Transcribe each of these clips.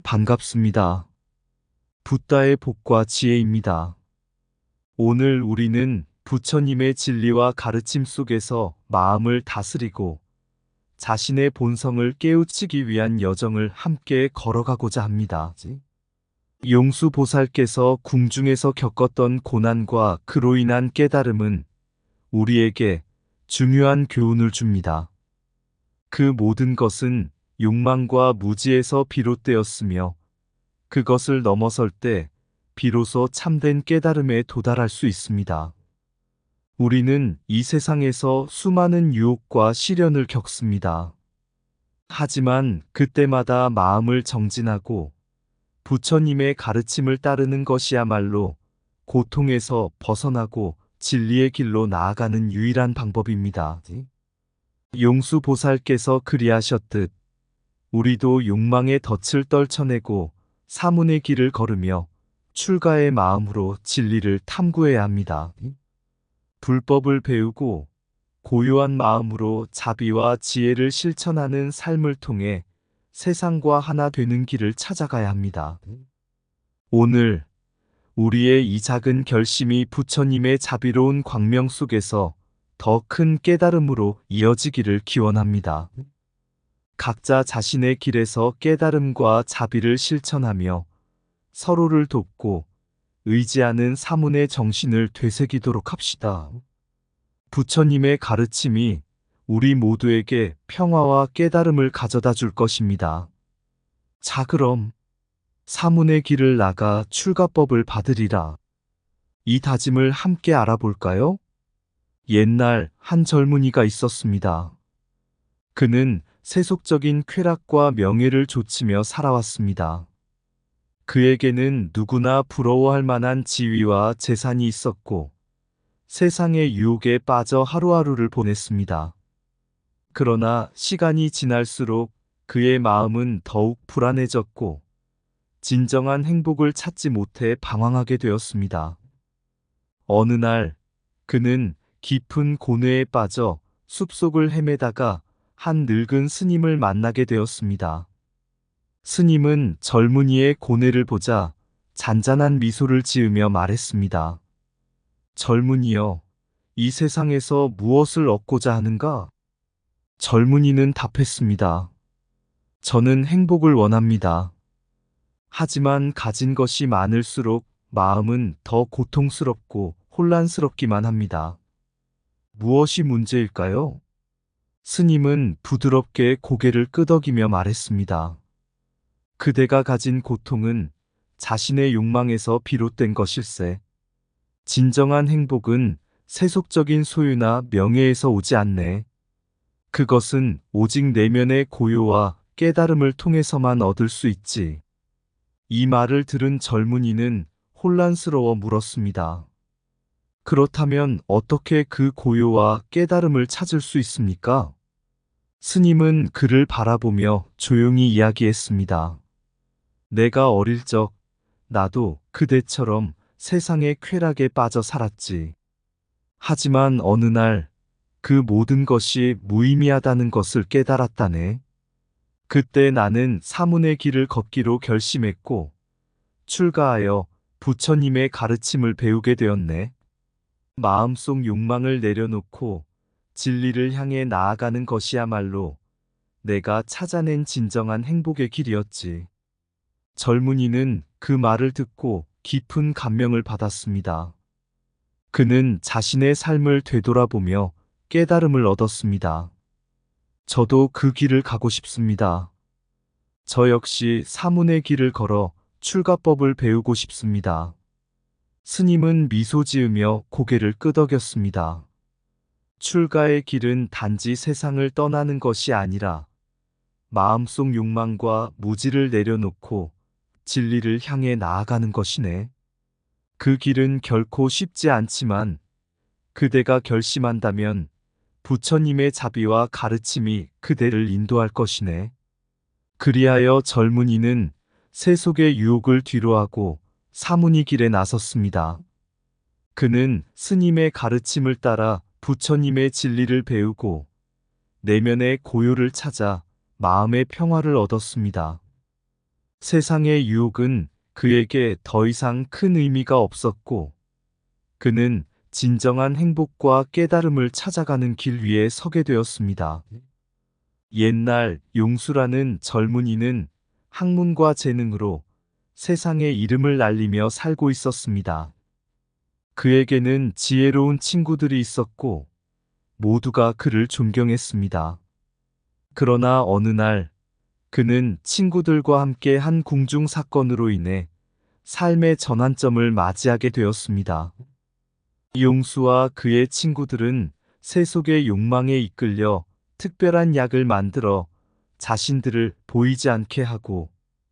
반갑습니다. 붓다의 복과 지혜입니다. 오늘 우리는 부처님의 진리와 가르침 속에서 마음을 다스리고 자신의 본성을 깨우치기 위한 여정을 함께 걸어가고자 합니다. 용수 보살께서 궁중에서 겪었던 고난과 그로 인한 깨달음은 우리에게 중요한 교훈을 줍니다. 그 모든 것은 욕망과 무지에서 비롯되었으며 그것을 넘어설 때 비로소 참된 깨달음에 도달할 수 있습니다. 우리는 이 세상에서 수많은 유혹과 시련을 겪습니다. 하지만 그때마다 마음을 정진하고 부처님의 가르침을 따르는 것이야말로 고통에서 벗어나고 진리의 길로 나아가는 유일한 방법입니다. 용수 보살께서 그리하셨듯 우리도 욕망의 덫을 떨쳐내고 사문의 길을 걸으며 출가의 마음으로 진리를 탐구해야 합니다. 불법을 배우고 고요한 마음으로 자비와 지혜를 실천하는 삶을 통해 세상과 하나 되는 길을 찾아가야 합니다. 오늘 우리의 이 작은 결심이 부처님의 자비로운 광명 속에서 더 큰 깨달음으로 이어지기를 기원합니다. 각자 자신의 길에서 깨달음과 자비를 실천하며 서로를 돕고 의지하는 사문의 정신을 되새기도록 합시다. 부처님의 가르침이 우리 모두에게 평화와 깨달음을 가져다 줄 것입니다. 자, 그럼 사문의 길을 나가 출가법을 받으리라. 이 다짐을 함께 알아볼까요? 옛날 한 젊은이가 있었습니다. 그는 세속적인 쾌락과 명예를 좇으며 살아왔습니다. 그에게는 누구나 부러워할 만한 지위와 재산이 있었고 세상의 유혹에 빠져 하루하루를 보냈습니다. 그러나 시간이 지날수록 그의 마음은 더욱 불안해졌고 진정한 행복을 찾지 못해 방황하게 되었습니다. 어느 날 그는 깊은 고뇌에 빠져 숲속을 헤매다가 한 늙은 스님을 만나게 되었습니다. 스님은 젊은이의 고뇌를 보자 잔잔한 미소를 지으며 말했습니다. 젊은이여, 이 세상에서 무엇을 얻고자 하는가? 젊은이는 답했습니다. 저는 행복을 원합니다. 하지만 가진 것이 많을수록 마음은 더 고통스럽고 혼란스럽기만 합니다. 무엇이 문제일까요? 스님은 부드럽게 고개를 끄덕이며 말했습니다. 그대가 가진 고통은 자신의 욕망에서 비롯된 것일세. 진정한 행복은 세속적인 소유나 명예에서 오지 않네. 그것은 오직 내면의 고요와 깨달음을 통해서만 얻을 수 있지. 이 말을 들은 젊은이는 혼란스러워 물었습니다. 그렇다면 어떻게 그 고요와 깨달음을 찾을 수 있습니까? 스님은 그를 바라보며 조용히 이야기했습니다. 내가 어릴 적 나도 그대처럼 세상의 쾌락에 빠져 살았지. 하지만 어느 날 그 모든 것이 무의미하다는 것을 깨달았다네. 그때 나는 사문의 길을 걷기로 결심했고 출가하여 부처님의 가르침을 배우게 되었네. 마음속 욕망을 내려놓고 진리를 향해 나아가는 것이야말로 내가 찾아낸 진정한 행복의 길이었지. 젊은이는 그 말을 듣고 깊은 감명을 받았습니다. 그는 자신의 삶을 되돌아보며 깨달음을 얻었습니다. 저도 그 길을 가고 싶습니다. 저 역시 사문의 길을 걸어 출가법을 배우고 싶습니다. 스님은 미소 지으며 고개를 끄덕였습니다. 출가의 길은 단지 세상을 떠나는 것이 아니라 마음속 욕망과 무지를 내려놓고 진리를 향해 나아가는 것이네. 그 길은 결코 쉽지 않지만 그대가 결심한다면 부처님의 자비와 가르침이 그대를 인도할 것이네. 그리하여 젊은이는 세속의 유혹을 뒤로하고 사문이 길에 나섰습니다. 그는 스님의 가르침을 따라 부처님의 진리를 배우고 내면의 고요를 찾아 마음의 평화를 얻었습니다. 세상의 유혹은 그에게 더 이상 큰 의미가 없었고, 그는 진정한 행복과 깨달음을 찾아가는 길 위에 서게 되었습니다. 옛날 용수라는 젊은이는 학문과 재능으로 세상의 이름을 날리며 살고 있었습니다. 그에게는 지혜로운 친구들이 있었고, 모두가 그를 존경했습니다. 그러나 어느 날, 그는 친구들과 함께 한 궁중 사건으로 인해 삶의 전환점을 맞이하게 되었습니다. 용수와 그의 친구들은 세속의 욕망에 이끌려 특별한 약을 만들어 자신들을 보이지 않게 하고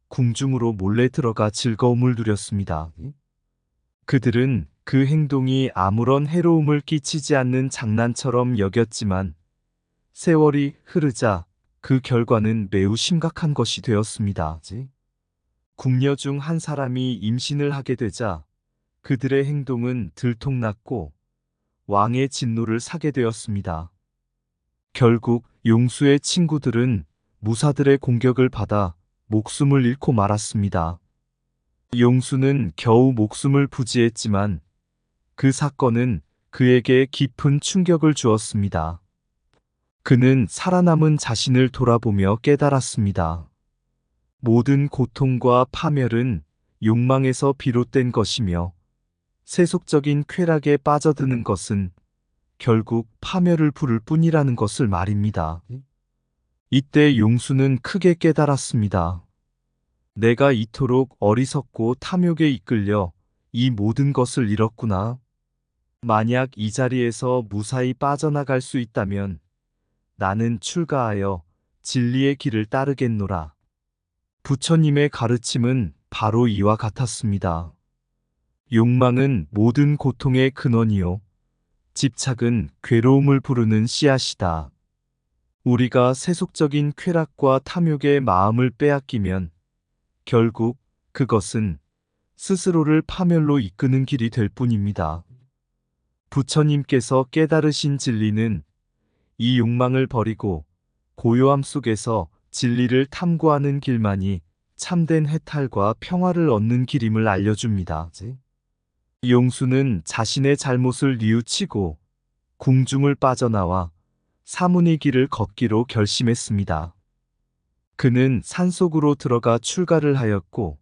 궁중으로 몰래 들어가 즐거움을 누렸습니다. 그들은 그 행동이 아무런 해로움을 끼치지 않는 장난처럼 여겼지만 세월이 흐르자 그 결과는 매우 심각한 것이 되었습니다. 궁녀 중 한 사람이 임신을 하게 되자 그들의 행동은 들통났고 왕의 진노를 사게 되었습니다. 결국 용수의 친구들은 무사들의 공격을 받아 목숨을 잃고 말았습니다. 용수는 겨우 목숨을 부지했지만 그 사건은 그에게 깊은 충격을 주었습니다. 그는 살아남은 자신을 돌아보며 깨달았습니다. 모든 고통과 파멸은 욕망에서 비롯된 것이며 세속적인 쾌락에 빠져드는 것은 결국 파멸을 부를 뿐이라는 것을 말입니다. 이때 용수는 크게 깨달았습니다. 내가 이토록 어리석고 탐욕에 이끌려 이 모든 것을 잃었구나. 만약 이 자리에서 무사히 빠져나갈 수 있다면 나는 출가하여 진리의 길을 따르겠노라. 부처님의 가르침은 바로 이와 같았습니다. 욕망은 모든 고통의 근원이요. 집착은 괴로움을 부르는 씨앗이다. 우리가 세속적인 쾌락과 탐욕의 마음을 빼앗기면 결국 그것은 스스로를 파멸로 이끄는 길이 될 뿐입니다. 부처님께서 깨달으신 진리는 이 욕망을 버리고 고요함 속에서 진리를 탐구하는 길만이 참된 해탈과 평화를 얻는 길임을 알려줍니다. 용수는 자신의 잘못을 뉘우치고 궁중을 빠져나와 사문의 길을 걷기로 결심했습니다. 그는 산속으로 들어가 출가를 하였고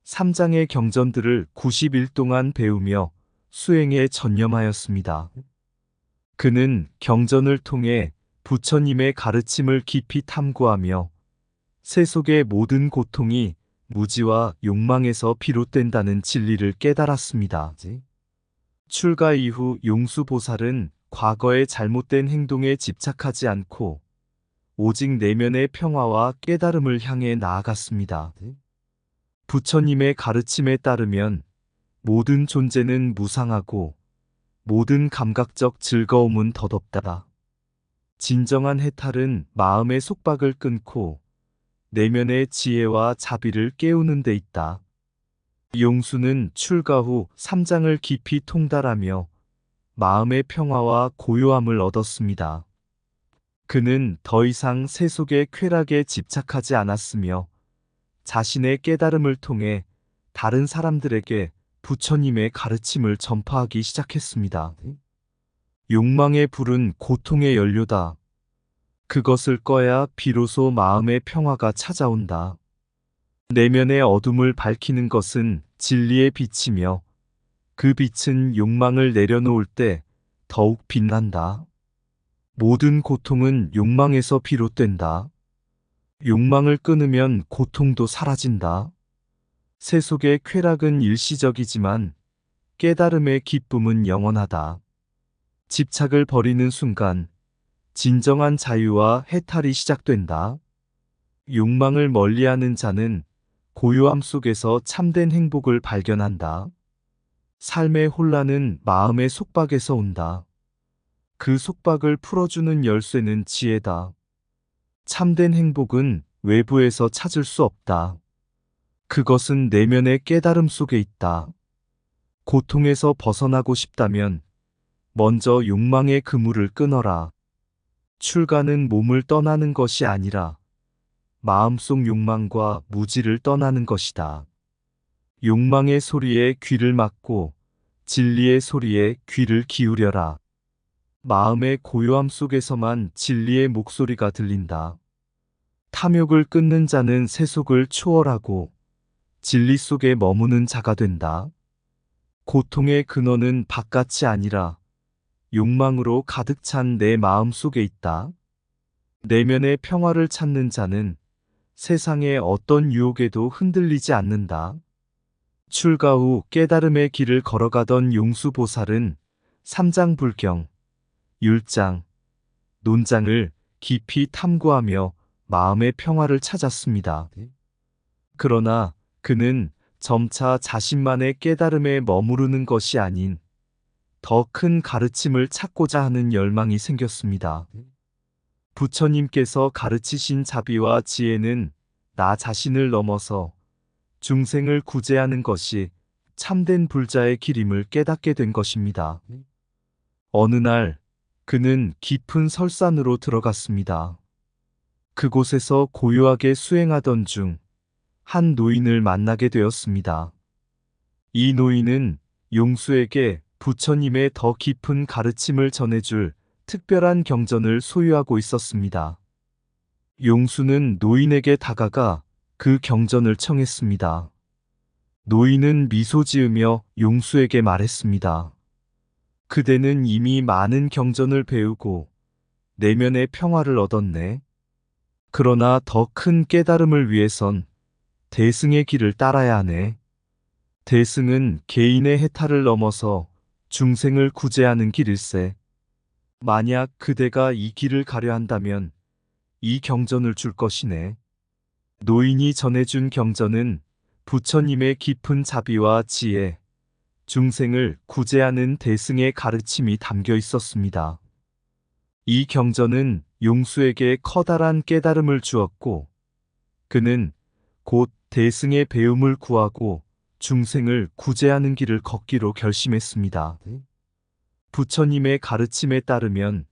삼장의 경전들을 90일 동안 배우며 수행에 전념하였습니다. 그는 경전을 통해 부처님의 가르침을 깊이 탐구하며 세속의 모든 고통이 무지와 욕망에서 비롯된다는 진리를 깨달았습니다. 출가 이후 용수보살은 과거의 잘못된 행동에 집착하지 않고 오직 내면의 평화와 깨달음을 향해 나아갔습니다. 부처님의 가르침에 따르면 모든 존재는 무상하고 모든 감각적 즐거움은 덧없다. 진정한 해탈은 마음의 속박을 끊고 내면의 지혜와 자비를 깨우는 데 있다. 용수는 출가 후 삼장을 깊이 통달하며 마음의 평화와 고요함을 얻었습니다. 그는 더 이상 세속의 쾌락에 집착하지 않았으며 자신의 깨달음을 통해 다른 사람들에게 부처님의 가르침을 전파하기 시작했습니다. 욕망의 불은 고통의 연료다. 그것을 꺼야 비로소 마음의 평화가 찾아온다. 내면의 어둠을 밝히는 것은 진리의 빛이며 그 빛은 욕망을 내려놓을 때 더욱 빛난다. 모든 고통은 욕망에서 비롯된다. 욕망을 끊으면 고통도 사라진다. 세속의 쾌락은 일시적이지만 깨달음의 기쁨은 영원하다. 집착을 버리는 순간 진정한 자유와 해탈이 시작된다. 욕망을 멀리하는 자는 고요함 속에서 참된 행복을 발견한다. 삶의 혼란은 마음의 속박에서 온다. 그 속박을 풀어주는 열쇠는 지혜다. 참된 행복은 외부에서 찾을 수 없다. 그것은 내면의 깨달음 속에 있다. 고통에서 벗어나고 싶다면 먼저 욕망의 그물을 끊어라. 출가는 몸을 떠나는 것이 아니라 마음속 욕망과 무지를 떠나는 것이다. 욕망의 소리에 귀를 막고 진리의 소리에 귀를 기울여라. 마음의 고요함 속에서만 진리의 목소리가 들린다. 탐욕을 끊는 자는 세속을 초월하고 진리 속에 머무는 자가 된다. 고통의 근원은 바깥이 아니라 욕망으로 가득 찬 내 마음 속에 있다. 내면의 평화를 찾는 자는 세상의 어떤 유혹에도 흔들리지 않는다. 출가 후 깨달음의 길을 걸어가던 용수보살은 삼장불경, 율장, 논장을 깊이 탐구하며 마음의 평화를 찾았습니다. 그러나 그는 점차 자신만의 깨달음에 머무르는 것이 아닌 더 큰 가르침을 찾고자 하는 열망이 생겼습니다. 부처님께서 가르치신 자비와 지혜는 나 자신을 넘어서 중생을 구제하는 것이 참된 불자의 길임을 깨닫게 된 것입니다. 어느 날 그는 깊은 설산으로 들어갔습니다. 그곳에서 고요하게 수행하던 중 한 노인을 만나게 되었습니다. 이 노인은 용수에게 부처님의 더 깊은 가르침을 전해줄 특별한 경전을 소유하고 있었습니다. 용수는 노인에게 다가가 그 경전을 청했습니다. 노인은 미소 지으며 용수에게 말했습니다. 그대는 이미 많은 경전을 배우고 내면의 평화를 얻었네. 그러나 더 큰 깨달음을 위해선 대승의 길을 따라야 하네. 대승은 개인의 해탈을 넘어서 중생을 구제하는 길일세. 만약 그대가 이 길을 가려 한다면 이 경전을 줄 것이네. 노인이 전해준 경전은 부처님의 깊은 자비와 지혜, 중생을 구제하는 대승의 가르침이 담겨 있었습니다. 이 경전은 용수에게 커다란 깨달음을 주었고, 그는 곧 대승의 배움을 구하고 중생을 구제하는 길을 걷기로 결심했습니다. 부처님의 가르침에 따르면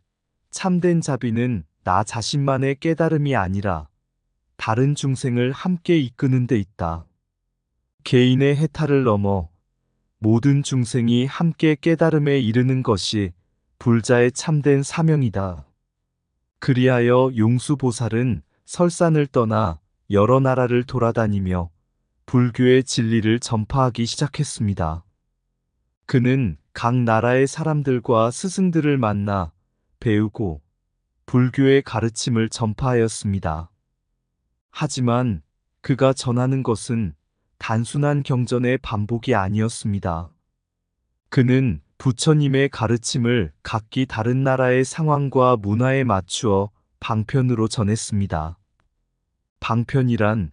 참된 자비는 나 자신만의 깨달음이 아니라 다른 중생을 함께 이끄는 데 있다. 개인의 해탈을 넘어 모든 중생이 함께 깨달음에 이르는 것이 불자의 참된 사명이다. 그리하여 용수보살은 설산을 떠나 여러 나라를 돌아다니며 불교의 진리를 전파하기 시작했습니다. 그는 각 나라의 사람들과 스승들을 만나 배우고 불교의 가르침을 전파하였습니다. 하지만 그가 전하는 것은 단순한 경전의 반복이 아니었습니다. 그는 부처님의 가르침을 각기 다른 나라의 상황과 문화에 맞추어 방편으로 전했습니다. 방편이란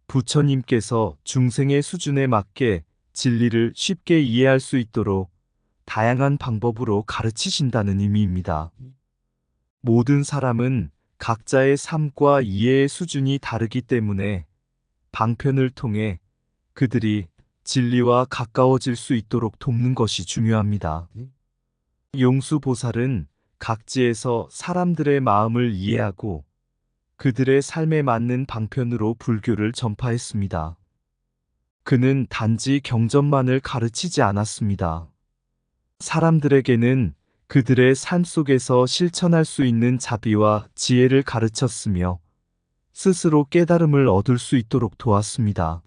부처님께서 중생의 수준에 맞게 진리를 쉽게 이해할 수 있도록 다양한 방법으로 가르치신다는 의미입니다. 모든 사람은 각자의 삶과 이해의 수준이 다르기 때문에 방편을 통해 그들이 진리와 가까워질 수 있도록 돕는 것이 중요합니다. 용수보살은 각지에서 사람들의 마음을 이해하고 그들의 삶에 맞는 방편으로 불교를 전파했습니다. 그는 단지 경전만을 가르치지 않았습니다. 사람들에게는 그들의 삶 속에서 실천할 수 있는 자비와 지혜를 가르쳤으며 스스로 깨달음을 얻을 수 있도록 도왔습니다.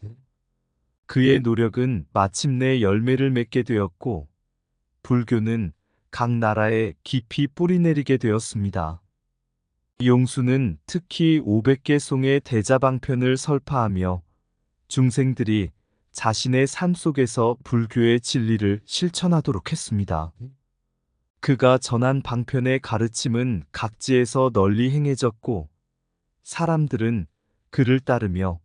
그의 노력은 마침내 열매를 맺게 되었고 불교는 각 나라에 깊이 뿌리내리게 되었습니다. 용수는 특히 500개 송의 대자방편을 설파하며 중생들이 자신의 삶 속에서 불교의 진리를 실천하도록 했습니다. 그가 전한 방편의 가르침은 각지에서 널리 행해졌고 사람들은 그를 따르며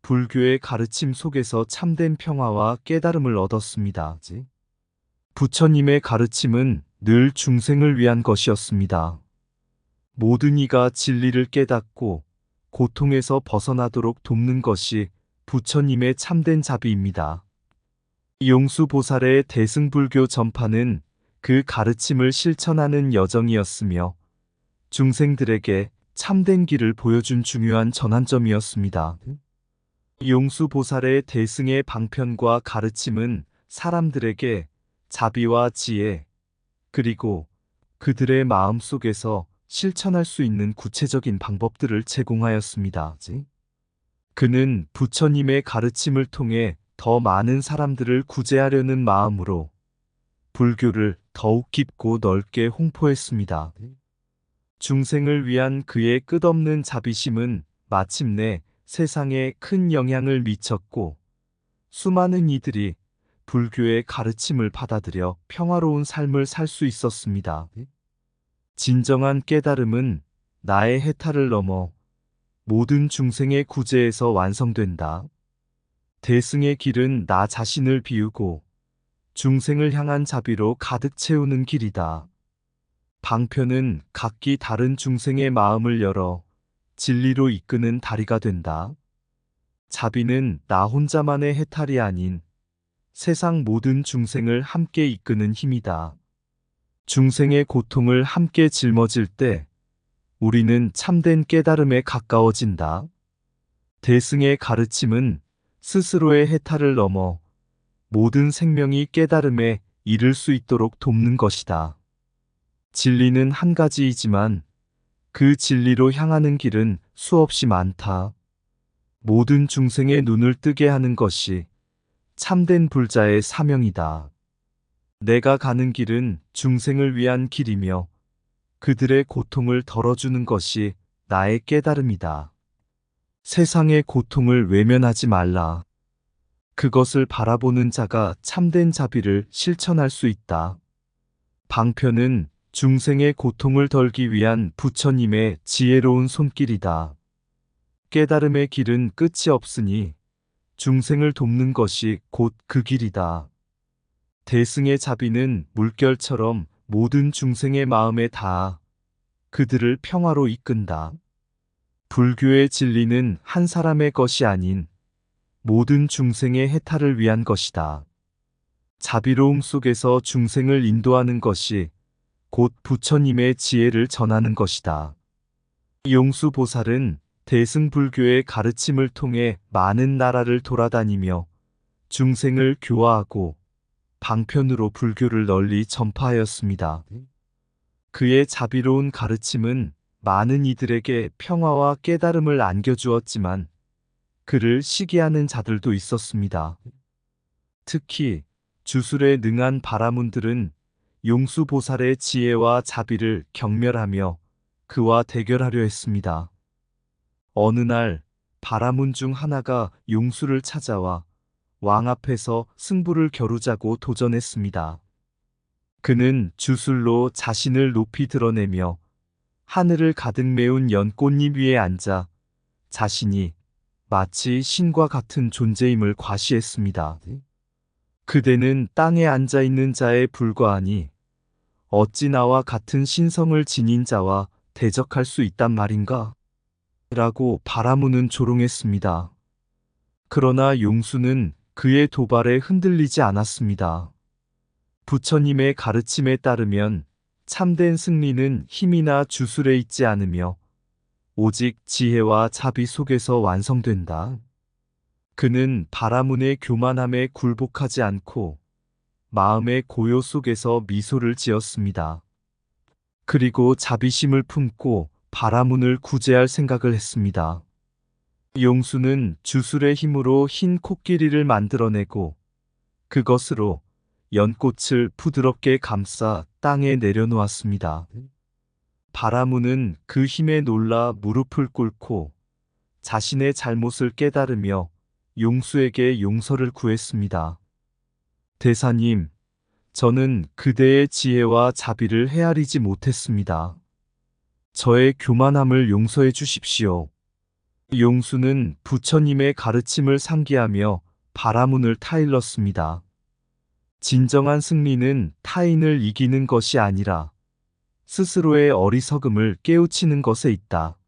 불교의 가르침 속에서 참된 평화와 깨달음을 얻었습니다. 부처님의 가르침은 늘 중생을 위한 것이었습니다. 모든 이가 진리를 깨닫고 고통에서 벗어나도록 돕는 것이 부처님의 참된 자비입니다. 용수보살의 대승불교 전파는 그 가르침을 실천하는 여정이었으며 중생들에게 참된 길을 보여준 중요한 전환점이었습니다. 용수보살의 대승의 방편과 가르침은 사람들에게 자비와 지혜, 그리고 그들의 마음 속에서 실천할 수 있는 구체적인 방법들을 제공하였습니다. 그는 부처님의 가르침을 통해 더 많은 사람들을 구제하려는 마음으로 불교를 더욱 깊고 넓게 홍보했습니다. 중생을 위한 그의 끝없는 자비심은 마침내 세상에 큰 영향을 미쳤고, 수많은 이들이 불교의 가르침을 받아들여 평화로운 삶을 살 수 있었습니다. 진정한 깨달음은 나의 해탈을 넘어 모든 중생의 구제에서 완성된다. 대승의 길은 나 자신을 비우고 중생을 향한 자비로 가득 채우는 길이다. 방편은 각기 다른 중생의 마음을 열어 진리로 이끄는 다리가 된다. 자비는 나 혼자만의 해탈이 아닌 세상 모든 중생을 함께 이끄는 힘이다. 중생의 고통을 함께 짊어질 때 우리는 참된 깨달음에 가까워진다. 대승의 가르침은 스스로의 해탈을 넘어 모든 생명이 깨달음에 이를 수 있도록 돕는 것이다. 진리는 한 가지이지만 그 진리로 향하는 길은 수없이 많다. 모든 중생의 눈을 뜨게 하는 것이 참된 불자의 사명이다. 내가 가는 길은 중생을 위한 길이며 그들의 고통을 덜어주는 것이 나의 깨달음이다. 세상의 고통을 외면하지 말라. 그것을 바라보는 자가 참된 자비를 실천할 수 있다. 방편은 중생의 고통을 덜기 위한 부처님의 지혜로운 손길이다. 깨달음의 길은 끝이 없으니 중생을 돕는 것이 곧 그 길이다. 대승의 자비는 물결처럼 모든 중생의 마음에 닿아 그들을 평화로 이끈다. 불교의 진리는 한 사람의 것이 아닌 모든 중생의 해탈을 위한 것이다. 자비로움 속에서 중생을 인도하는 것이 곧 부처님의 지혜를 전하는 것이다. 용수보살은 대승불교의 가르침을 통해 많은 나라를 돌아다니며 중생을 교화하고 방편으로 불교를 널리 전파하였습니다. 그의 자비로운 가르침은 많은 이들에게 평화와 깨달음을 안겨주었지만 그를 시기하는 자들도 있었습니다. 특히 주술에 능한 바라문들은 용수보살의 지혜와 자비를 경멸하며 그와 대결하려 했습니다. 어느 날 바라문 중 하나가 용수를 찾아와 왕 앞에서 승부를 겨루자고 도전했습니다. 그는 주술로 자신을 높이 드러내며 하늘을 가득 메운 연꽃잎 위에 앉아 자신이 마치 신과 같은 존재임을 과시했습니다. 그대는 땅에 앉아 있는 자에 불과하니 어찌 나와 같은 신성을 지닌 자와 대적할 수 있단 말인가? 라고 바라문은 조롱했습니다. 그러나 용수는 그의 도발에 흔들리지 않았습니다. 부처님의 가르침에 따르면 참된 승리는 힘이나 주술에 있지 않으며 오직 지혜와 자비 속에서 완성된다. 그는 바라문의 교만함에 굴복하지 않고 마음의 고요 속에서 미소를 지었습니다. 그리고 자비심을 품고 바라문을 구제할 생각을 했습니다. 용수는 주술의 힘으로 흰 코끼리를 만들어내고 그것으로 연꽃을 부드럽게 감싸 땅에 내려놓았습니다. 바라문은 그 힘에 놀라 무릎을 꿇고 자신의 잘못을 깨달으며 용수에게 용서를 구했습니다. 대사님, 저는 그대의 지혜와 자비를 헤아리지 못했습니다. 저의 교만함을 용서해 주십시오. 용수는 부처님의 가르침을 상기하며 바라문을 타일렀습니다. 진정한 승리는 타인을 이기는 것이 아니라 스스로의 어리석음을 깨우치는 것에 있다.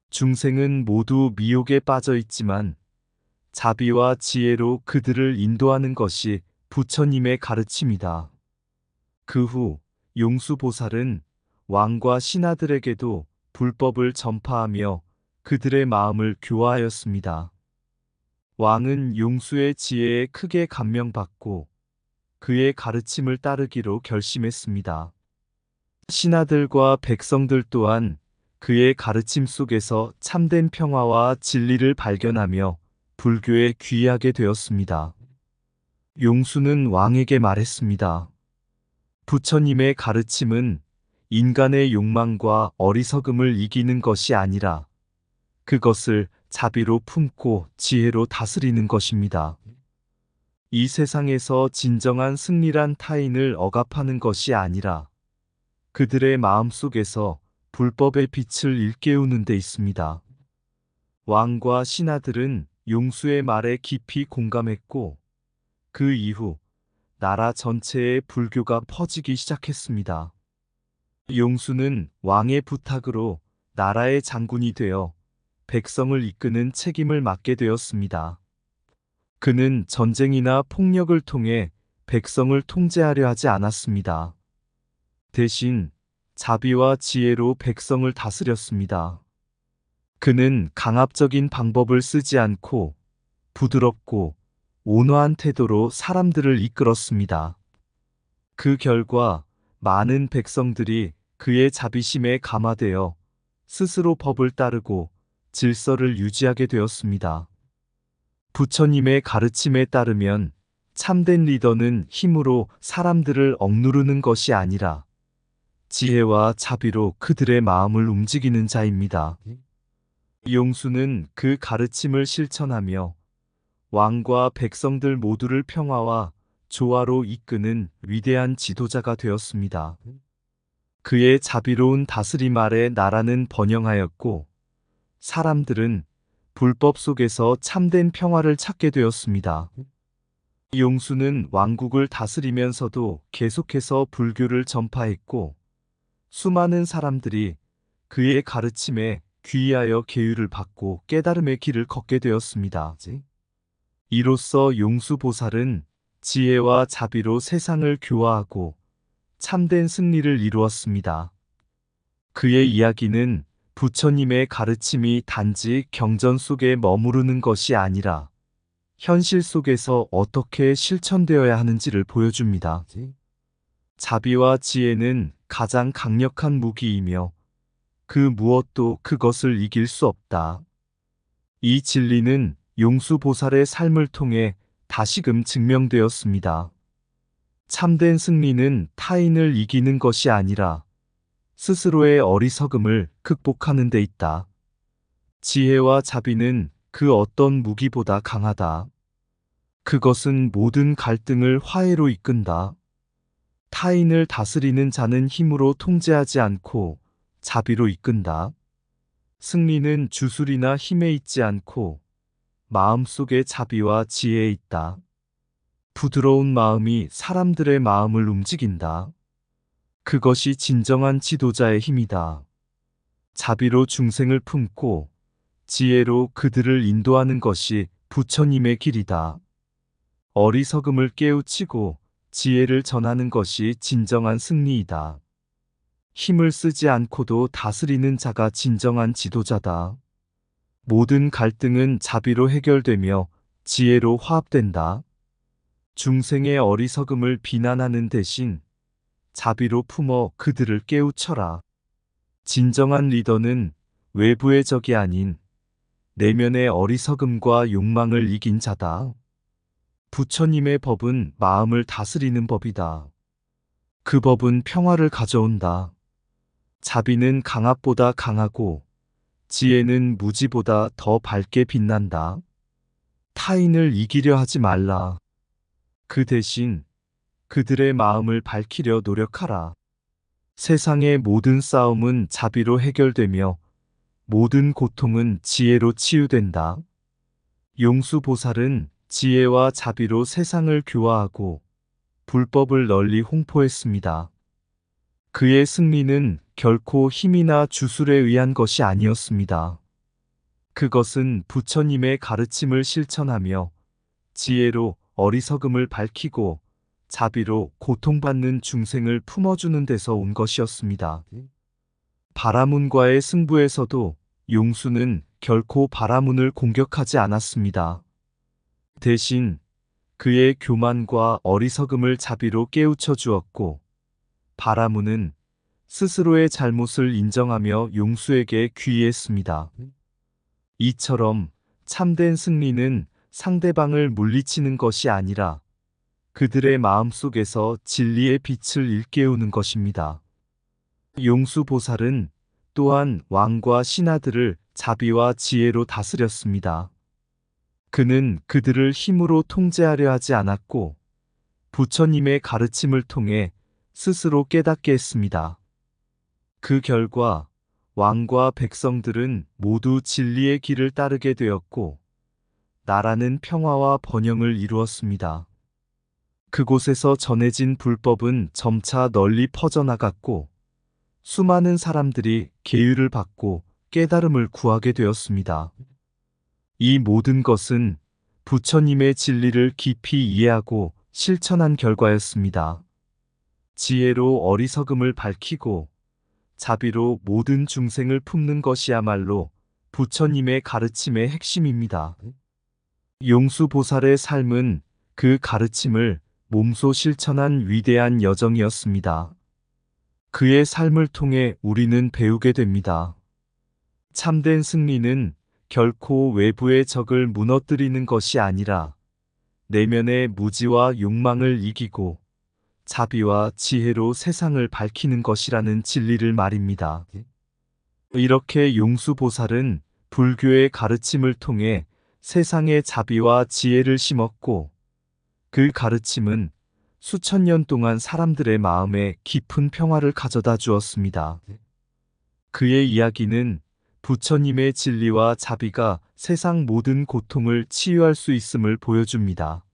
중생은 모두 미혹에 빠져 있지만 자비와 지혜로 그들을 인도하는 것이 부처님의 가르침이다. 그 후 용수보살은 왕과 신하들에게도 불법을 전파하며 그들의 마음을 교화하였습니다. 왕은 용수의 지혜에 크게 감명받고 그의 가르침을 따르기로 결심했습니다. 신하들과 백성들 또한 그의 가르침 속에서 참된 평화와 진리를 발견하며 불교에 귀의하게 되었습니다. 용수는 왕에게 말했습니다. 부처님의 가르침은 인간의 욕망과 어리석음을 이기는 것이 아니라 그것을 자비로 품고 지혜로 다스리는 것입니다. 이 세상에서 진정한 승리란 타인을 억압하는 것이 아니라 그들의 마음속에서 불법의 빛을 일깨우는 데 있습니다. 왕과 신하들은 용수의 말에 깊이 공감했고 그 이후 나라 전체에 불교가 퍼지기 시작했습니다. 용수는 왕의 부탁으로 나라의 장군이 되어 백성을 이끄는 책임을 맡게 되었습니다. 그는 전쟁이나 폭력을 통해 백성을 통제하려 하지 않았습니다. 대신 자비와 지혜로 백성을 다스렸습니다. 그는 강압적인 방법을 쓰지 않고 부드럽고 온화한 태도로 사람들을 이끌었습니다. 그 결과 많은 백성들이 그의 자비심에 감화되어 스스로 법을 따르고 질서를 유지하게 되었습니다. 부처님의 가르침에 따르면 참된 리더는 힘으로 사람들을 억누르는 것이 아니라 지혜와 자비로 그들의 마음을 움직이는 자입니다. 용수는 그 가르침을 실천하며 왕과 백성들 모두를 평화와 조화로 이끄는 위대한 지도자가 되었습니다. 그의 자비로운 다스림 아래 나라는 번영하였고 사람들은 불법 속에서 참된 평화를 찾게 되었습니다. 용수는 왕국을 다스리면서도 계속해서 불교를 전파했고 수많은 사람들이 그의 가르침에 귀의하여 계율을 받고 깨달음의 길을 걷게 되었습니다. 이로써 용수보살은 지혜와 자비로 세상을 교화하고 참된 승리를 이루었습니다. 그의 이야기는 부처님의 가르침이 단지 경전 속에 머무르는 것이 아니라 현실 속에서 어떻게 실천되어야 하는지를 보여줍니다. 자비와 지혜는 가장 강력한 무기이며 그 무엇도 그것을 이길 수 없다. 이 진리는 용수보살의 삶을 통해 다시금 증명되었습니다. 참된 승리는 타인을 이기는 것이 아니라 스스로의 어리석음을 극복하는 데 있다. 지혜와 자비는 그 어떤 무기보다 강하다. 그것은 모든 갈등을 화해로 이끈다. 타인을 다스리는 자는 힘으로 통제하지 않고 자비로 이끈다. 승리는 주술이나 힘에 있지 않고 마음속의 자비와 지혜에 있다. 부드러운 마음이 사람들의 마음을 움직인다. 그것이 진정한 지도자의 힘이다. 자비로 중생을 품고 지혜로 그들을 인도하는 것이 부처님의 길이다. 어리석음을 깨우치고 지혜를 전하는 것이 진정한 승리이다. 힘을 쓰지 않고도 다스리는 자가 진정한 지도자다. 모든 갈등은 자비로 해결되며 지혜로 화합된다. 중생의 어리석음을 비난하는 대신 자비로 품어 그들을 깨우쳐라. 진정한 리더는 외부의 적이 아닌 내면의 어리석음과 욕망을 이긴 자다. 부처님의 법은 마음을 다스리는 법이다. 그 법은 평화를 가져온다. 자비는 강압보다 강하고 지혜는 무지보다 더 밝게 빛난다. 타인을 이기려 하지 말라. 그 대신 그들의 마음을 밝히려 노력하라. 세상의 모든 싸움은 자비로 해결되며 모든 고통은 지혜로 치유된다. 용수보살은 지혜와 자비로 세상을 교화하고 불법을 널리 홍포했습니다. 그의 승리는 결코 힘이나 주술에 의한 것이 아니었습니다. 그것은 부처님의 가르침을 실천하며 지혜로 어리석음을 밝히고 자비로 고통받는 중생을 품어주는 데서 온 것이었습니다. 바라문과의 승부에서도 용수는 결코 바라문을 공격하지 않았습니다. 대신 그의 교만과 어리석음을 자비로 깨우쳐 주었고, 바라문은 스스로의 잘못을 인정하며 용수에게 귀의했습니다. 이처럼 참된 승리는 상대방을 물리치는 것이 아니라 그들의 마음속에서 진리의 빛을 일깨우는 것입니다. 용수 보살은 또한 왕과 신하들을 자비와 지혜로 다스렸습니다. 그는 그들을 힘으로 통제하려 하지 않았고, 부처님의 가르침을 통해 스스로 깨닫게 했습니다. 그 결과 왕과 백성들은 모두 진리의 길을 따르게 되었고, 나라는 평화와 번영을 이루었습니다. 그곳에서 전해진 불법은 점차 널리 퍼져나갔고, 수많은 사람들이 계율을 받고 깨달음을 구하게 되었습니다. 이 모든 것은 부처님의 진리를 깊이 이해하고 실천한 결과였습니다. 지혜로 어리석음을 밝히고 자비로 모든 중생을 품는 것이야말로 부처님의 가르침의 핵심입니다. 용수보살의 삶은 그 가르침을 몸소 실천한 위대한 여정이었습니다. 그의 삶을 통해 우리는 배우게 됩니다. 참된 승리는 결코 외부의 적을 무너뜨리는 것이 아니라 내면의 무지와 욕망을 이기고 자비와 지혜로 세상을 밝히는 것이라는 진리를 말입니다. 이렇게 용수보살은 불교의 가르침을 통해 세상에 자비와 지혜를 심었고, 그 가르침은 수천 년 동안 사람들의 마음에 깊은 평화를 가져다 주었습니다. 그의 이야기는 부처님의 진리와 자비가 세상 모든 고통을 치유할 수 있음을 보여줍니다.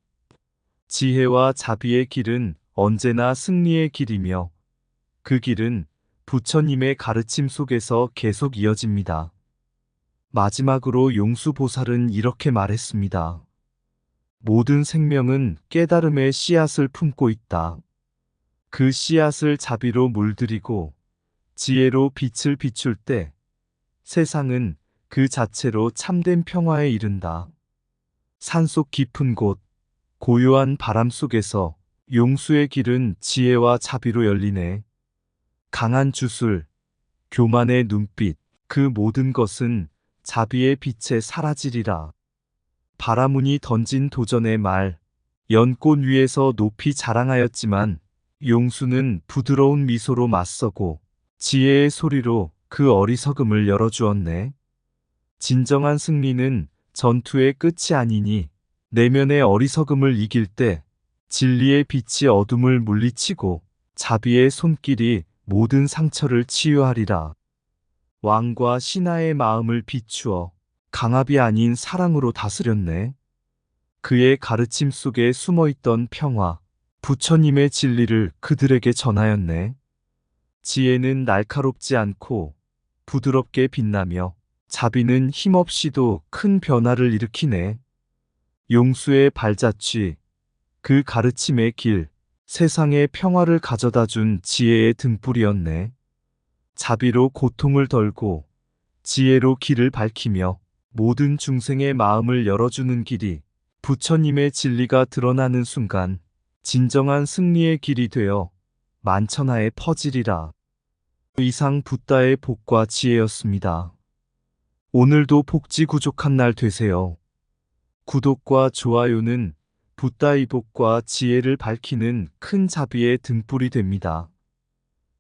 지혜와 자비의 길은 언제나 승리의 길이며, 그 길은 부처님의 가르침 속에서 계속 이어집니다. 마지막으로 용수보살은 이렇게 말했습니다. 모든 생명은 깨달음의 씨앗을 품고 있다. 그 씨앗을 자비로 물들이고 지혜로 빛을 비출 때 세상은 그 자체로 참된 평화에 이른다. 산속 깊은 곳, 고요한 바람 속에서 용수의 길은 지혜와 자비로 열리네. 강한 주술, 교만의 눈빛, 그 모든 것은 자비의 빛에 사라지리라. 바라문이 던진 도전의 말, 연꽃 위에서 높이 자랑하였지만 용수는 부드러운 미소로 맞서고 지혜의 소리로 그 어리석음을 열어주었네. 진정한 승리는 전투의 끝이 아니니 내면의 어리석음을 이길 때 진리의 빛이 어둠을 물리치고 자비의 손길이 모든 상처를 치유하리라. 왕과 신하의 마음을 비추어 강압이 아닌 사랑으로 다스렸네. 그의 가르침 속에 숨어있던 평화, 부처님의 진리를 그들에게 전하였네. 지혜는 날카롭지 않고 부드럽게 빛나며 자비는 힘없이도 큰 변화를 일으키네. 용수의 발자취, 그 가르침의 길, 세상에 평화를 가져다 준 지혜의 등불이었네. 자비로 고통을 덜고 지혜로 길을 밝히며 모든 중생의 마음을 열어주는 길이 부처님의 진리가 드러나는 순간 진정한 승리의 길이 되어 만천하에 퍼지리라. 이상 붓다의 복과 지혜였습니다. 오늘도 복지 구족한 날 되세요. 구독과 좋아요는 붓다의 복과 지혜를 밝히는 큰 자비의 등불이 됩니다.